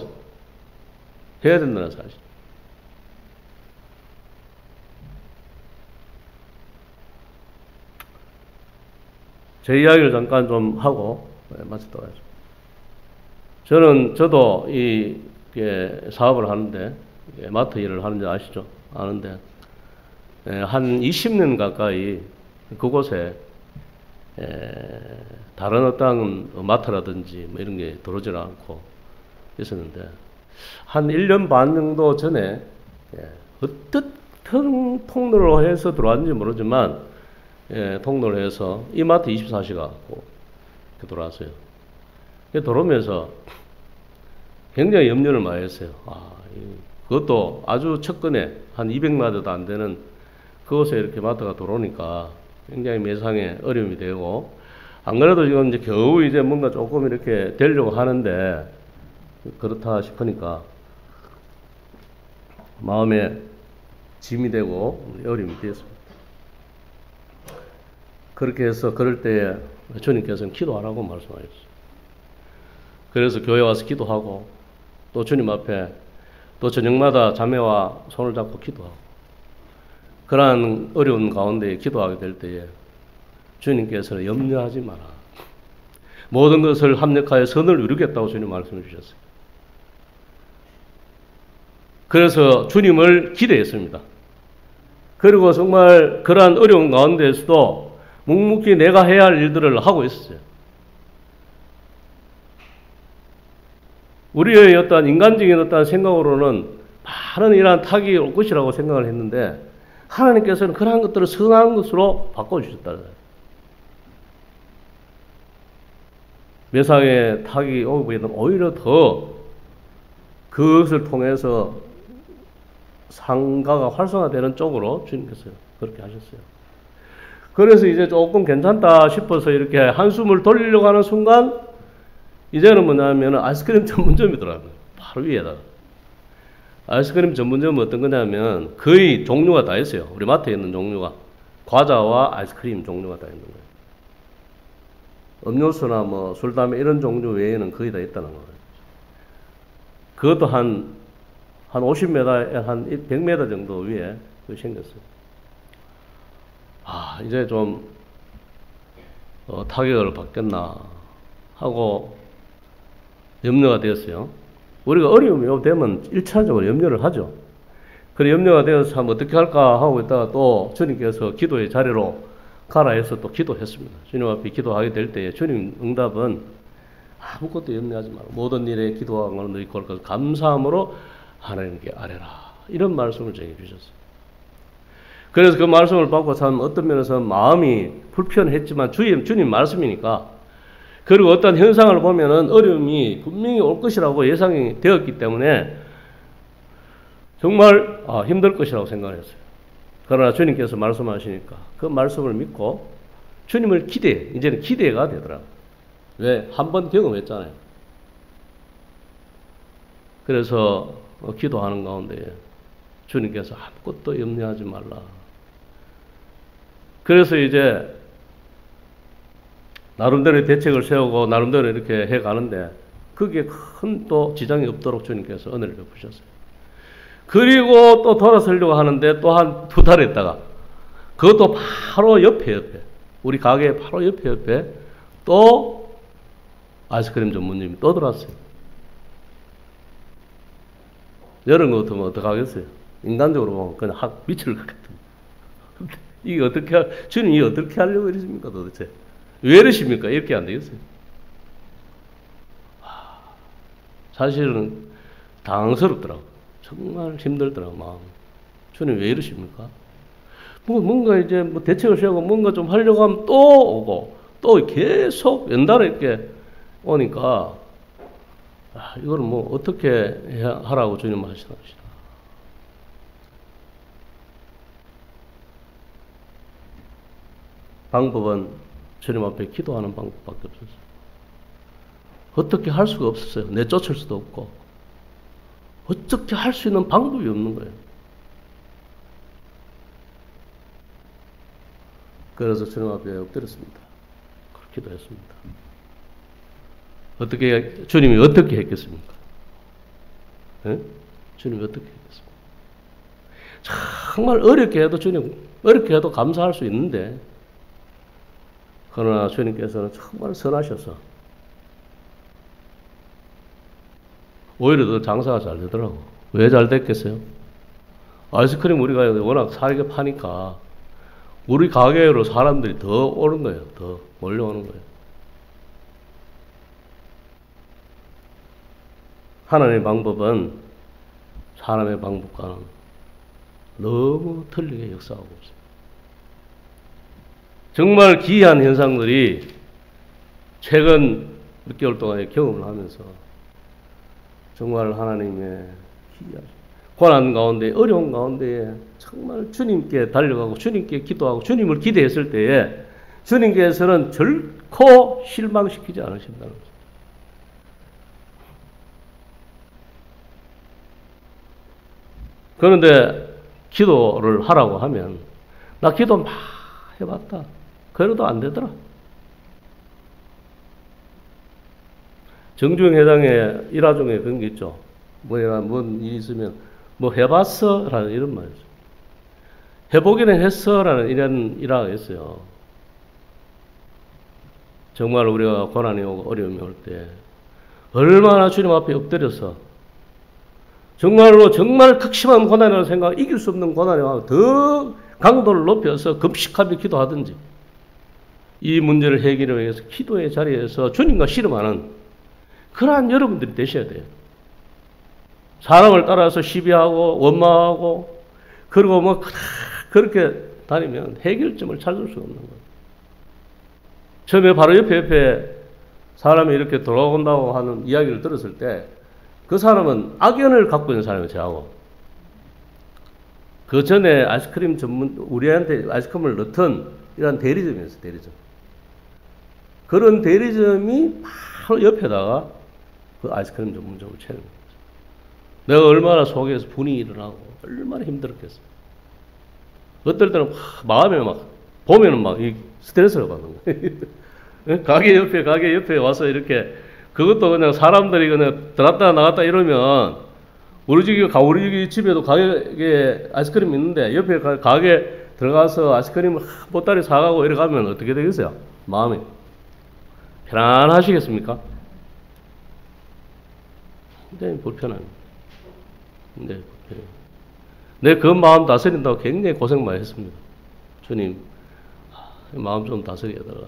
해야 된다는 사실. 제 이야기를 잠깐 좀 하고 마치도록 하겠습니다. 저도 이 사업을 하는데 마트 일을 하는지 아시죠? 아는데 한 20년 가까이 그곳에 다른 어떤 마트라든지 뭐 이런 게 들어오질 않고 있었는데 한 1년 반 정도 전에 어떤 통로로 해서 들어왔는지 모르지만 통로를 해서 이마트 24시가 들어왔어요. 들어오면서 굉장히 염려를 많이 했어요. 그것도 아주 측근에 한 200마트도 안 되는 그곳에 이렇게 마트가 들어오니까 굉장히 매상에 어려움이 되고, 안 그래도 지금 이제 겨우 이제 뭔가 조금 이렇게 되려고 하는데, 그렇다 싶으니까 마음에 짐이 되고 어려움이 되었습니다. 그렇게 해서 그럴 때에 주님께서는 기도하라고 말씀하셨어요. 그래서 교회 와서 기도하고 또 주님 앞에 또 저녁마다 자매와 손을 잡고 기도하고 그러한 어려운 가운데 기도하게 될 때에 주님께서는 염려하지 마라. 모든 것을 합력하여 선을 이루겠다고 주님 말씀해 주셨어요. 그래서 주님을 기대했습니다. 그리고 정말 그러한 어려운 가운데에서도 묵묵히 내가 해야 할 일들을 하고 있었어요. 우리의 어떤 인간적인 어떤 생각으로는 많은 이러한 타격이 올 것이라고 생각을 했는데 하나님께서는 그러한 것들을 선한 것으로 바꿔주셨다는 거예요. 매상의 타격이 오기보다는 오히려 더 그것을 통해서 상가가 활성화되는 쪽으로 주님께서 그렇게 하셨어요. 그래서 이제 조금 괜찮다 싶어서 이렇게 한숨을 돌리려고 하는 순간 이제는 뭐냐면 아이스크림 전문점이더라고요. 바로 위에다가. 아이스크림 전문점은 어떤 거냐면 거의 종류가 다 있어요. 우리 마트에 있는 종류가. 과자와 아이스크림 종류가 다 있는 거예요. 음료수나 뭐 술, 담배 이런 종류 외에는 거의 다 있다는 거예요. 그것도 한 50m, 한 100m 정도 위에 생겼어요. 이제 좀 타격을 받겠나 하고 염려가 되었어요. 우리가 어려움이 되면 1차적으로 염려를 하죠. 그래 염려가 되어서 참 어떻게 할까 하고 있다가 또 주님께서 기도의 자리로 가라 해서 또 기도했습니다. 주님 앞에 기도하게 될 때에 주님 응답은 아무것도 염려하지 마라. 모든 일에 기도하는 너희 걸 감사함으로 하나님께 아뢰라. 이런 말씀을 제게 주셨어요. 그래서 그 말씀을 받고 참 어떤 면에서 마음이 불편했지만 주님 말씀이니까, 그리고 어떤 현상을 보면은 어려움이 분명히 올 것이라고 예상이 되었기 때문에 정말 힘들 것이라고 생각을 했어요. 그러나 주님께서 말씀하시니까 그 말씀을 믿고 주님을 이제는 기대가 되더라고요. 왜? 한 번 경험했잖아요. 그래서 기도하는 가운데 주님께서 아무것도 염려하지 말라. 그래서 이제 나름대로 대책을 세우고 나름대로 이렇게 해 가는데 그게 큰 또 지장이 없도록 주님께서 은혜를 베푸셨어요. 그리고 또 돌아서려고 하는데 또 한 2달 있다가 그것도 바로 옆에 우리 가게 바로 옆에 또 아이스크림 전문점이 또 들어왔어요. 이런 거 같으면 어떡하겠어요? 인간적으로 보면 그냥 확 미칠 것 같은. 이게 주님이 어떻게 하려고 이러십니까 도대체? 왜 이러십니까? 이렇게 안 되겠어요. 사실은 당황스럽더라고. 정말 힘들더라고, 마음. 주님 왜 이러십니까? 뭔가 이제 대책을 세우고 뭔가 좀 하려고 하면 또 오고, 또 계속 연달아 이렇게 오니까, 이거는 뭐 어떻게 하라고 주님 하시나. 방법은 주님 앞에 기도하는 방법밖에 없었어요. 어떻게 할 수가 없었어요. 내쫓을 수도 없고. 어떻게 할 수 있는 방법이 없는 거예요. 그래서 주님 앞에 엎드렸습니다. 기도했습니다. 주님이 어떻게 했겠습니까? 네? 주님이 어떻게 했겠습니까? 정말 어렵게 해도 감사할 수 있는데, 그러나 주님께서는 정말 선하셔서 오히려 더 장사가 잘 되더라고. 왜 잘 됐겠어요? 아이스크림 우리가 워낙 싸게 파니까 우리 가게로 사람들이 더 오는 거예요. 더 몰려오는 거예요. 하나님의 방법은 사람의 방법과는 너무 틀리게 역사하고 있어요. 정말 기이한 현상들이 최근 몇 개월 동안에 경험을 하면서 정말 하나님의 고난 가운데, 어려운 가운데에 정말 주님께 달려가고 주님께 기도하고 주님을 기대했을 때에 주님께서는 결코 실망시키지 않으신다는 거죠. 그런데 기도를 하라고 하면 나 기도 막 해봤다. 그래도 안 되더라. 정주영 회장의 일화 중에 그런 게 있죠. 뭔 일이 있으면 뭐 해봤어? 라는 이런 말이죠. 해보기는 했어? 라는 이런 일화가 있어요. 정말 우리가 고난이 오고 어려움이 올 때 얼마나 주님 앞에 엎드려서 정말로 정말 극심한 고난이라는 생각, 이길 수 없는 고난이 와서 더 강도를 높여서 금식하며 기도하든지 이 문제를 해결하기 위해서 기도의 자리에서 주님과 씨름하는 그러한 여러분들이 되셔야 돼요. 사람을 따라서 시비하고 원망하고 그리고 뭐 그렇게 다니면 해결점을 찾을 수 없는 거예요. 처음에 바로 옆에 사람이 이렇게 돌아온다고 하는 이야기를 들었을 때 그 사람은 악연을 갖고 있는 사람이에요, 저하고. 그 전에 아이스크림 전문, 우리한테 아이스크림을 넣던 이런 대리점이었어요, 대리점. 그런 대리점이 바로 옆에다가 그 아이스크림 전문점을 차리는 거죠. 내가 얼마나 속에서 분이 일어나고, 얼마나 힘들었겠어. 어떨 때는 마음에 막, 보면은 막 스트레스를 받는 거예요. 가게 옆에 와서 이렇게, 그것도 그냥 사람들이 그냥 들어갔다 나갔다 이러면, 우리 집에도 가게에 아이스크림 있는데, 옆에 가게 들어가서 아이스크림을 보따리 사가고 이래 가면 어떻게 되겠어요? 마음이. 편안하시겠습니까? 굉장히 불편합니다. 네, 내 그 마음 다스린다고 굉장히 고생 많이 했습니다. 주님, 마음 좀 다스리게 해달라.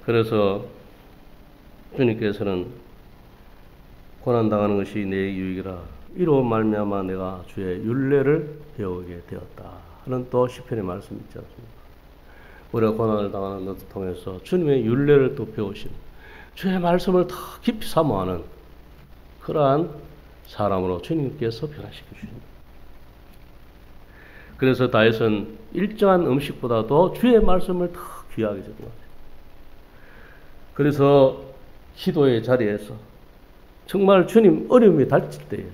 그래서 주님께서는 고난당하는 것이 내 유익이라 이로 말미암아 내가 주의 율례를 배우게 되었다 하는 또 시편의 말씀이 있지 않습니까? 우리가 고난을 당하는 것을 통해서 주님의 율례를 또 배우신 주의 말씀을 더 깊이 사모하는 그러한 사람으로 주님께서 변화시켜 주십니다. 그래서 다윗은 일정한 음식보다도 주의 말씀을 더 귀하게 생각합니다. 그래서 기도의 자리에서 정말 주님 어려움이 닥칠 때에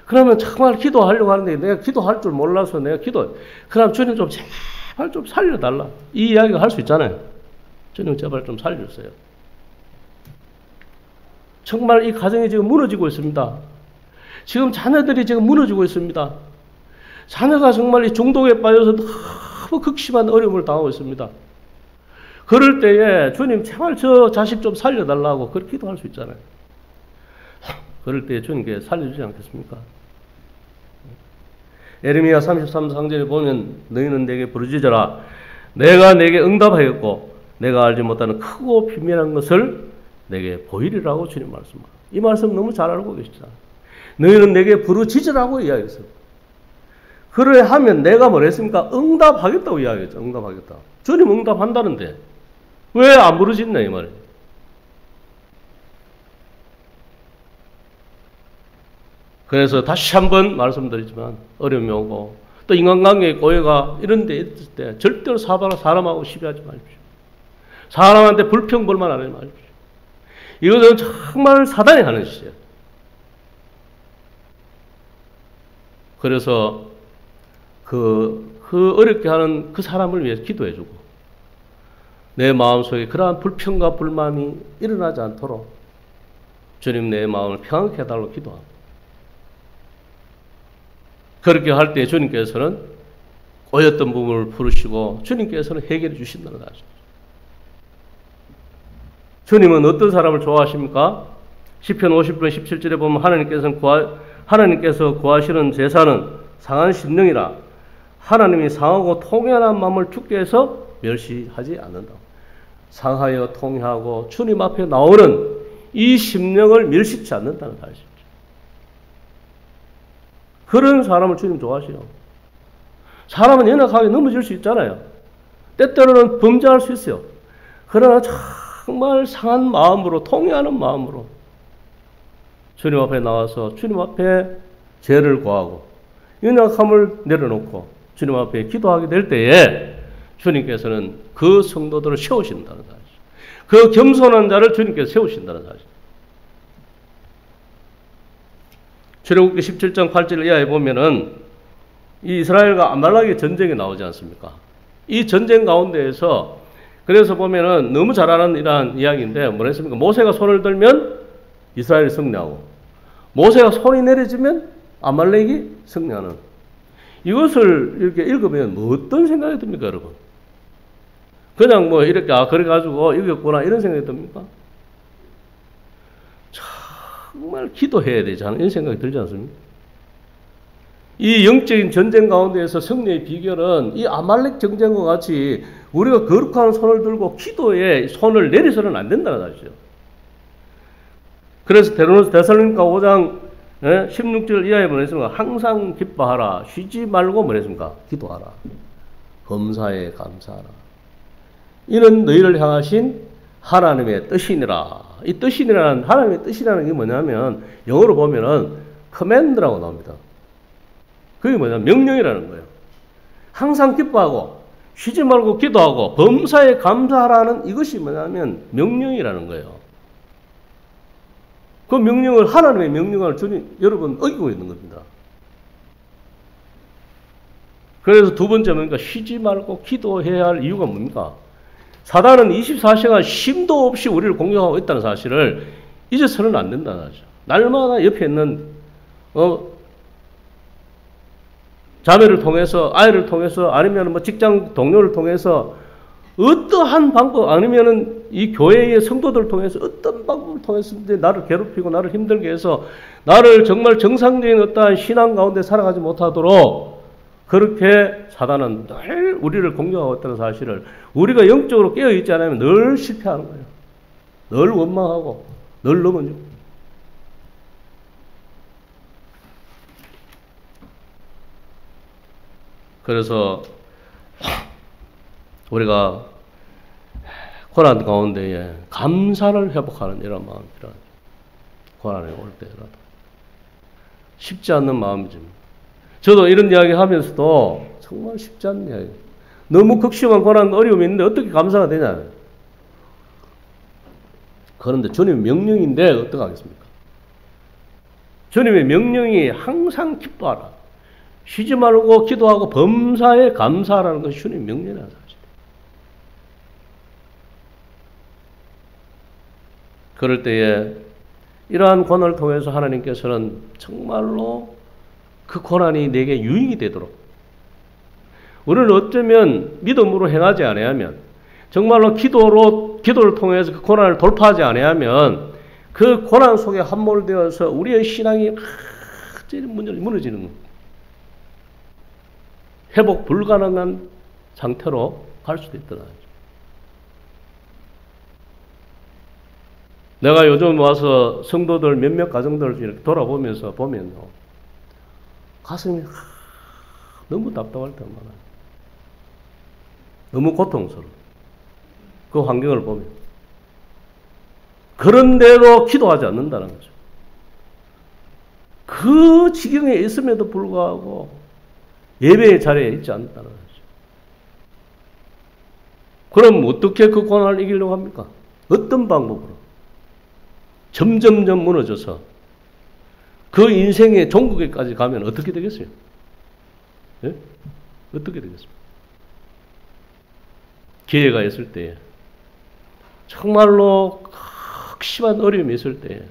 그러면 정말 기도하려고 하는데 내가 기도할 줄 몰라서 내가 그럼 주님 좀 제발 좀 살려달라. 이 이야기가 할 수 있잖아요. 주님 제발 좀 살려주세요. 정말 이 가정이 지금 무너지고 있습니다. 지금 자녀들이 지금 무너지고 있습니다. 자녀가 정말 이 중독에 빠져서 너무 극심한 어려움을 당하고 있습니다. 그럴 때에 주님 제발 저 자식 좀 살려달라고 그렇게 기도할 수 있잖아요. 그럴 때에 주님께 살려주지 않겠습니까? 에레미야 33장전에 보면 너희는 내게 부르짖어라. 내가 내게 응답하겠고 내가 알지 못하는 크고 비밀한 것을 내게 보이리라고 주님 말씀합니다. 이 말씀 너무 잘 알고 계시잖아요. 너희는 내게 부르짖으라고 이야기했어요. 그래 하면 내가 뭐랬습니까? 응답하겠다고 이야기했죠. 응답하겠다. 주님 응답한다는데 왜 안 부르짖냐 이 말이에요. 그래서 다시 한번 말씀드리지만 어려움이 오고 또 인간관계의 고해가 이런 데 있을 때 절대로 사람하고 시비하지 마십시오. 사람한테 불평불만 하지 마십시오. 이것은 정말 사단이 하는 짓이에요. 그래서 그 어렵게 하는 그 사람을 위해서 기도해주고 내 마음속에 그러한 불평과 불만이 일어나지 않도록 주님 내 마음을 평안케 해달라고 기도합니다. 그렇게 할 때 주님께서는 꼬였던 부분을 풀으시고 주님께서는 해결해 주신다는 사실. 주님은 어떤 사람을 좋아하십니까? 시편 50편 17절에 보면 하나님께서 구하시는 제사는 상한 심령이라 하나님이 상하고 통회한 마음을 죽게 해서 멸시하지 않는다고. 상하여 통회하고 주님 앞에 나오는 이 심령을 멸시치 않는다는 사실이죠. 그런 사람을 주님 좋아하시요. 사람은 연약하게 넘어질 수 있잖아요. 때때로는 범죄할 수 있어요. 그러나 정말 상한 마음으로 통회하는 마음으로 주님 앞에 나와서 주님 앞에 죄를 고하고 연약함을 내려놓고 주님 앞에 기도하게 될 때에 주님께서는 그 성도들을 세우신다는 사실. 그 겸손한 자를 주님께서 세우신다는 사실. 출애굽기 17장 8절 이하에 보면은 이 이스라엘과 아말렉의 전쟁이 나오지 않습니까? 이 전쟁 가운데에서 그래서 보면은 너무 잘 아는 이러한 이야기인데 뭐랬습니까? 모세가 손을 들면 이스라엘이 승리하고 모세가 손이 내려지면 아말렉이 승리하는 이것을 이렇게 읽으면 뭐 어떤 생각이 듭니까, 여러분? 그냥 뭐 이렇게 그래가지고 이겼구나 이런 생각이 듭니까? 정말 기도해야 되지 않은 이런 생각이 들지 않습니까? 이 영적인 전쟁 가운데에서 승리의 비결은 이 아말렉 전쟁과 같이 우리가 거룩한 손을 들고 기도에 손을 내려서는 안 된다는 사실이죠. 그래서 데살로니가 5장 16절 이하에 뭐랬습니까? 항상 기뻐하라. 쉬지 말고 뭐랬습니까? 기도하라. 범사에 감사하라. 이는 너희를 향하신 하나님의 뜻이니라. 이 뜻이니라는, 하나님의 뜻이라는 게 뭐냐면, 영어로 보면은 command라고 나옵니다. 그게 뭐냐면 명령이라는 거예요. 항상 기뻐하고, 쉬지 말고 기도하고, 범사에 감사하라는 이것이 뭐냐면 명령이라는 거예요. 그 명령을, 하나님의 명령을 여러분 어기고 있는 겁니다. 그래서 두 번째 뭡니까? 쉬지 말고 기도해야 할 이유가 뭡니까? 사단은 24시간 쉼도 없이 우리를 공격하고 있다는 사실을 잊어서는 안 된다는 거죠. 날마다 옆에 있는 자매를 통해서, 아이를 통해서, 아니면 뭐 직장 동료를 통해서, 어떠한 방법, 아니면은 이 교회의 성도들을 통해서 어떤 방법을 통해서 나를 괴롭히고 나를 힘들게 해서 나를 정말 정상적인 어떠한 신앙 가운데 살아가지 못하도록 그렇게 사단은 늘 우리를 공격하고 있다는 사실을 우리가 영적으로 깨어있지 않으면 늘 실패하는 거예요. 늘 원망하고 늘 넘어지고. 그래서 우리가 고난 가운데에 감사를 회복하는 이런 마음이 필요하죠. 고난이 올 때라도. 쉽지 않는 마음이죠. 저도 이런 이야기 하면서도 정말 쉽지 않은 이야기. 너무 극심한 고난, 어려움이 있는데 어떻게 감사가 되냐. 그런데 주님의 명령인데 어떻게 하겠습니까? 주님의 명령이 항상 기뻐하라. 쉬지 말고 기도하고 범사에 감사하라는 것이 주님의 명령이라는 사실. 그럴 때에 이러한 고난을 통해서 하나님께서는 정말로 그 고난이 내게 유익이 되도록 우리는 어쩌면 믿음으로 행하지 아니하면 정말로 기도를 통해서 그 고난을 돌파하지 아니하면 그 고난 속에 함몰되어서 우리의 신앙이 무너지는 것. 회복 불가능한 상태로 갈 수도 있더라. 내가 요즘 와서 성도들 몇몇 가정들을 이렇게 돌아보면서 보면요. 가슴이 너무 답답할 때가 많아요. 너무 고통스러워. 그 환경을 보면. 그런데도 기도하지 않는다는 거죠. 그 지경에 있음에도 불구하고 예배의 자리에 있지 않는다는 거죠. 그럼 어떻게 그 고난을 이기려고 합니까? 어떤 방법으로? 점점점 무너져서 그 인생의 종국에까지 가면 어떻게 되겠어요? 예? 어떻게 되겠습니까? 기회가 있을 때에 정말로 극심한 어려움이 있을 때에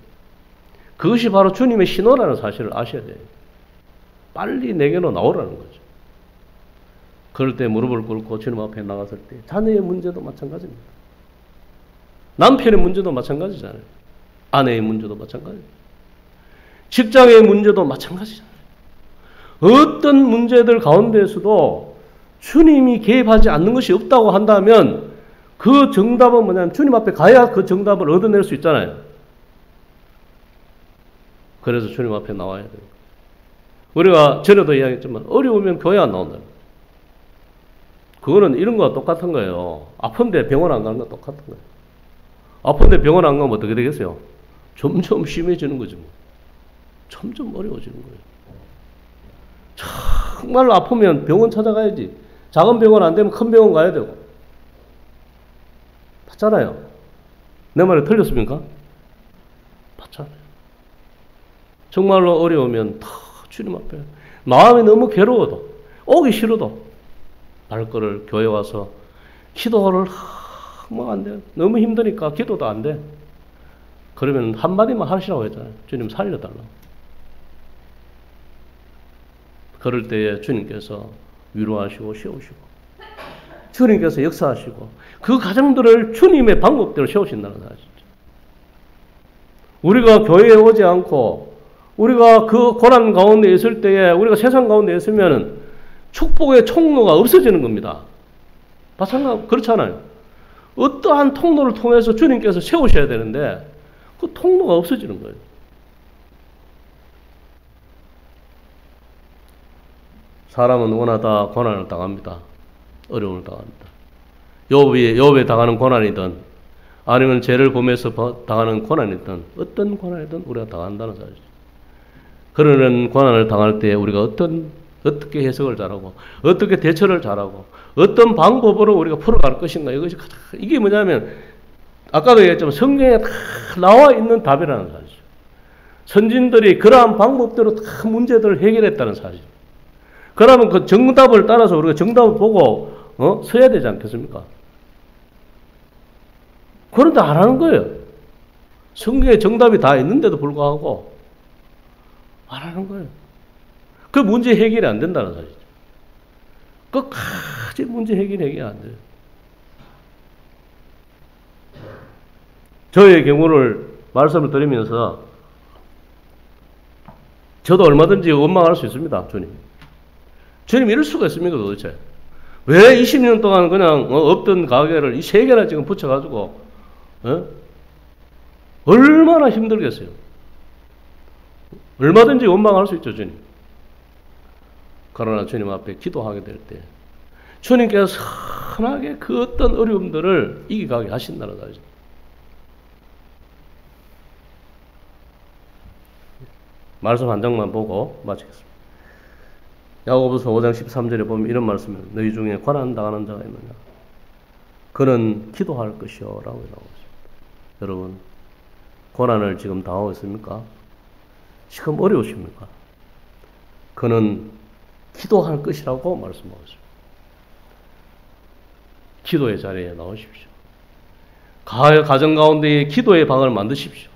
그것이 바로 주님의 신호라는 사실을 아셔야 돼요. 빨리 내게로 나오라는 거죠. 그럴 때 무릎을 꿇고 주님 앞에 나갔을 때 자녀의 문제도 마찬가지입니다. 남편의 문제도 마찬가지잖아요. 아내의 문제도 마찬가지입니다. 직장의 문제도 마찬가지잖아요. 어떤 문제들 가운데에서도 주님이 개입하지 않는 것이 없다고 한다면 그 정답은 뭐냐면 주님 앞에 가야 그 정답을 얻어낼 수 있잖아요. 그래서 주님 앞에 나와야 돼요. 우리가 전에도 이야기했지만 어려우면 교회 안 나온다. 그거는 이런 거와 똑같은 거예요. 아픈데 병원 안 가는 거 똑같은 거예요. 아픈데 병원 안 가면 어떻게 되겠어요? 점점 심해지는 거죠. 점점 어려워지는 거예요. 정말로 아프면 병원 찾아가야지. 작은 병원 안 되면 큰 병원 가야 되고. 맞잖아요. 내 말이 틀렸습니까? 맞잖아요. 정말로 어려우면 다 주님 앞에 마음이 너무 괴로워도 오기 싫어도 발걸을 교회 와서 기도를 뭐 안 돼. 너무 힘드니까 기도도 안 돼. 그러면 한마디만 하시라고 했잖아요. 주님 살려달라고. 그럴 때에 주님께서 위로하시고 세우시고 주님께서 역사하시고 그 가정들을 주님의 방법대로 세우신다는 사실이죠. 우리가 교회에 오지 않고 우리가 그 고난 가운데 있을 때에 우리가 세상 가운데 있으면 축복의 통로가 없어지는 겁니다. 마찬가지로 그렇잖아요. 어떠한 통로를 통해서 주님께서 세우셔야 되는데 그 통로가 없어지는 거예요. 사람은 원하다 고난을 당합니다. 어려움을 당합니다. 욥이 당하는 고난이든 아니면 죄를 범해서 당하는 고난이든 어떤 고난이든 우리가 당한다는 사실. 그러는 고난을 당할 때 우리가 어떻게 해석을 잘하고 어떻게 대처를 잘하고 어떤 방법으로 우리가 풀어갈 것인가, 이것이 이게 뭐냐면 아까도 얘기했지만 성경에 다 나와 있는 답이라는 사실. 선진들이 그러한 방법대로 다 문제들을 해결했다는 사실. 그러면 그 정답을 따라서 우리가 정답을 보고 서야 되지 않겠습니까? 그런데 안 하는 거예요. 성경에 정답이 다 있는데도 불구하고 안 하는 거예요. 그 문제 해결이 안 된다는 사실이죠. 끝까지 문제 해결이 안 돼요. 저의 경우를 말씀을 드리면서 저도 얼마든지 원망할 수 있습니다. 주님 이럴 수가 있습니까 도대체? 왜 20년 동안 그냥 없던 가게를 이 3개나 지금 붙여가지고 얼마나 힘들겠어요. 얼마든지 원망할 수 있죠, 주님. 그러나 주님 앞에 기도하게 될 때 주님께서 선하게 그 어떤 어려움들을 이겨가게 하신다는 사실. 말씀 한 장만 보고 마치겠습니다. 야고보서 5장 13절에 보면 이런 말씀을 너희 중에 고난 당하는 자가 있느냐? 그는 기도할 것이요 라고 나오고 있습니다. 여러분, 고난을 지금 당하고 있습니까? 지금 어려우십니까? 그는 기도할 것이라고 말씀하고 있습니다. 기도의 자리에 나오십시오. 가정 가운데에 기도의 방을 만드십시오.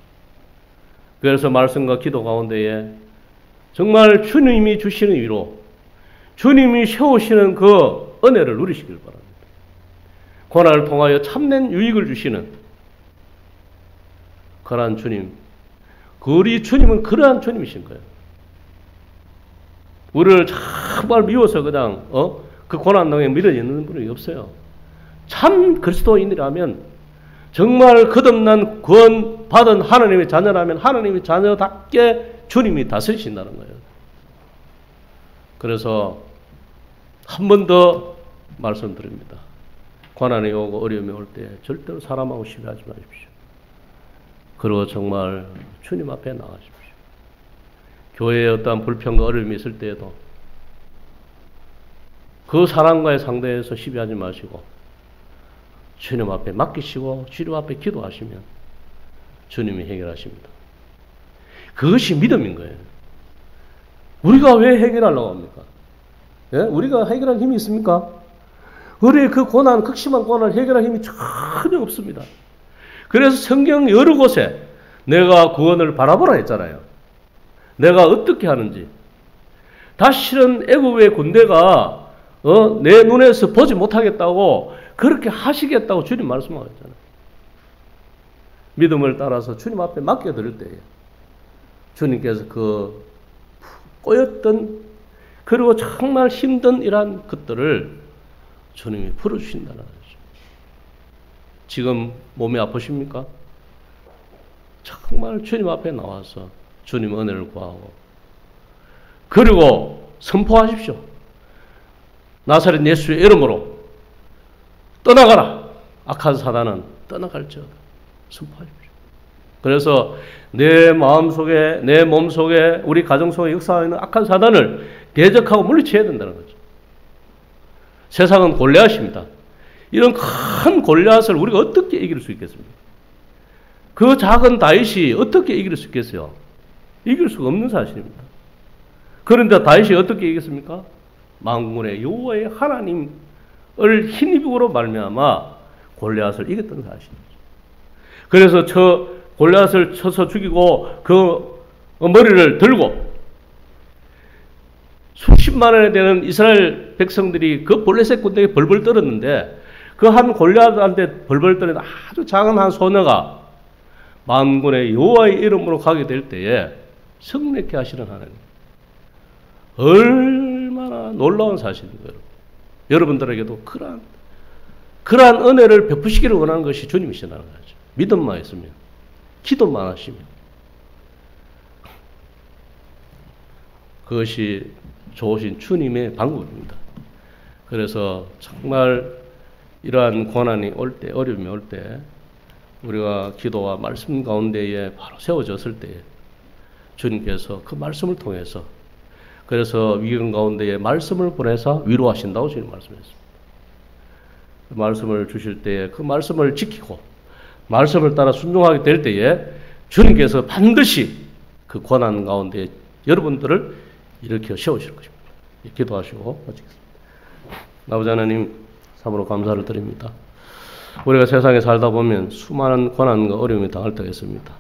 그래서 말씀과 기도 가운데에 정말 주님이 주시는 위로, 주님이 세우시는 그 은혜를 누리시길 바랍니다. 고난을 통하여 참된 유익을 주시는 그러한 주님, 우리 주님은 그러한 주님이신 거예요. 우리를 정말 미워서 그냥 그 고난당에 밀어내는 분이 없어요. 참 그리스도인이라면 정말 거듭난 구원 받은 하나님의 자녀라면 하나님의 자녀답게 주님이 다스리신다는 거예요. 그래서 한 번 더 말씀드립니다. 고난이 오고 어려움이 올 때 절대로 사람하고 시비하지 마십시오. 그리고 정말 주님 앞에 나가십시오. 교회에 어떠한 불평과 어려움이 있을 때에도 그 사람과의 상대에서 시비하지 마시고 주님 앞에 맡기시고 주님 앞에 기도하시면 주님이 해결하십니다. 그것이 믿음인 거예요. 우리가 왜 해결하려고 합니까? 예? 우리가 해결할 힘이 있습니까? 우리의 그 고난, 극심한 고난을 해결할 힘이 전혀 없습니다. 그래서 성경 여러 곳에 내가 구원을 바라보라 했잖아요. 내가 어떻게 하는지. 다시는 애국의 군대가 내 눈에서 보지 못하겠다고 그렇게 하시겠다고 주님 말씀하고 있잖아요. 믿음을 따라서 주님 앞에 맡겨드릴 때에 주님께서 그 꼬였던 그리고 정말 힘든 이러한 것들을 주님이 풀어주신다는 거죠. 지금 몸이 아프십니까? 정말 주님 앞에 나와서 주님 은혜를 구하고 그리고 선포하십시오. 나사렛 예수의 이름으로 떠나가라. 악한 사단은 떠나갈지어다. 선포하십시오. 그래서 내 마음속에 내 몸속에 우리 가정 속에 역사하고 있는 악한 사단을 대적하고 물리쳐야 된다는 거죠. 세상은 골리앗입니다. 이런 큰 골리앗을 우리가 어떻게 이길 수 있겠습니까? 그 작은 다윗이 어떻게 이길 수 있겠어요? 이길 수가 없는 사실입니다. 그런데 다윗이 어떻게 이겼습니까? 만군의 여호와의 하나님을 힘입으로 말미암아 골리앗을 이겼던 사실이죠. 그래서 골리앗을 쳐서 죽이고 그 머리를 들고 수십만원에 되는 이스라엘 백성들이 그 블레셋 군대에 벌벌 떨었는데 그 한 골리앗한테 벌벌 떨는 아주 작은 한 소녀가 만군의 여호와의 이름으로 가게 될 때에 성내케 하시는 하나님. 얼마나 놀라운 사실인가요? 여러분들에게도 그러한 은혜를 베푸시기를 원하는 것이 주님이시라는 거죠. 믿음만 있으면, 기도만 하시면. 그것이 좋으신 주님의 방법입니다. 그래서 정말 이러한 고난이 올 때, 어려움이 올 때 우리가 기도와 말씀 가운데에 바로 세워졌을 때에 주님께서 그 말씀을 통해서 그래서 위기 가운데에 말씀을 보내서 위로하신다고 주님 말씀했습니다. 그 말씀을 주실 때에 그 말씀을 지키고 말씀을 따라 순종하게 될 때에 주님께서 반드시 그 고난 가운데 여러분들을 일으켜 세우실 것입니다. 기도하시고 마치겠습니다. 아버지 하나님, 참으로 감사를 드립니다. 우리가 세상에 살다 보면 수많은 고난과 어려움이 당할 때가 있습니다.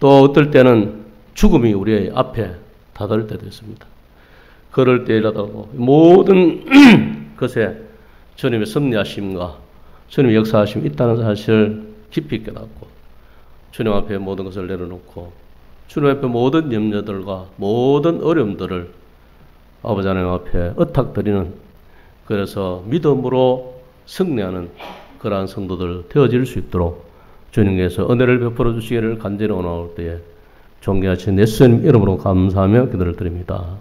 또 어떨 때는 죽음이 우리의 앞에 다다를 때도 있습니다. 그럴 때라도 모든 것에 주님의 섭리하심과 주님의 역사하심이 있다는 사실을 깊이 깨닫고 주님 앞에 모든 것을 내려놓고 주님 앞에 모든 염려들과 모든 어려움들을 아버지 하나님 앞에 의탁드리는, 그래서 믿음으로 승리하는 그러한 성도들 되어질 수 있도록 주님께서 은혜를 베풀어 주시기를 간절히 원하올 때에 존귀하신 예수님 이름으로 감사하며 기도를 드립니다.